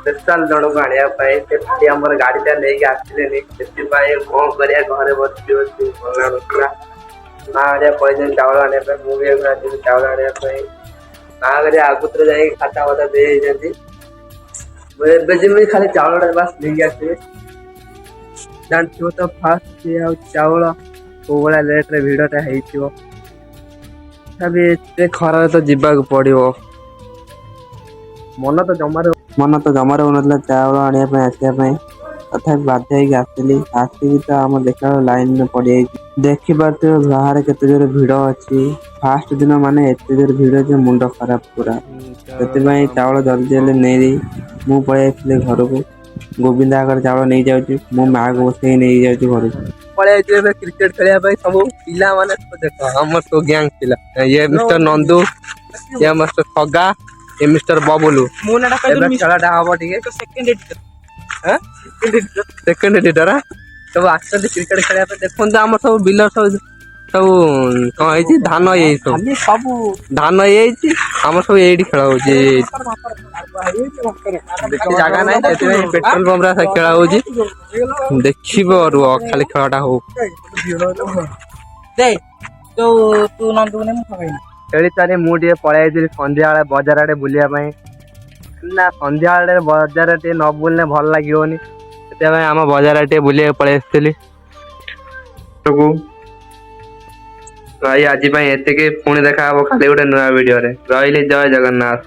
Special जन को आने भाई आम गाड़ीटा नहीं आसिले कौन कर घरे बस ना पैसा चावल आने मुझे चावल आने ना आगुत जा खाता बता दे खाली चावल बास नहीं आसवे जानते तो फास्ट चावल को भाया लेट्रे भिड़टा होते खरा तो जीवा पड़ो मन तो जमार हो ना चावल आने आसवाई तथा बाध्य आसली आसिक तो आम देखा लाइन में पड़ जाए देखिपे बाहर केते जोर भिड़ अच्छी फास्ट दिन माने एते जोर भिड़ जो मुंड खराब पूरा से चावल जल्दी जल्दी नहीं मु पलि घर को गोविंद आगर चावल नहीं जाऊँ मो माँ को बस नहीं जाऊँ घर पलि क्रिकेट खेलने सब पिला माने देख आम तो गैंग पिला ये मिस्टर नंदू ये मिस्टर खगा ये मिस्टर बबुलू खेलटा हम सेकेंड एडिटर सब आसते क्रिकेट खेलने देखते आम सब बिल सब सब कौन धान सब धान आम सब ये खेल हो जगह ना पेट्रोल पंप खेल हो देखिए रुह खाली खेलटा हो खेली सारी मुझे पलि संध्या बजार आड़े बुलायापी ना संध्या बजार टे न बुलने भल लगे से आम बजार टे बुले पलि भाई आज पुणी देखा खाली गोटे नुआ वीडियो रे रही जय जगन्नाथ।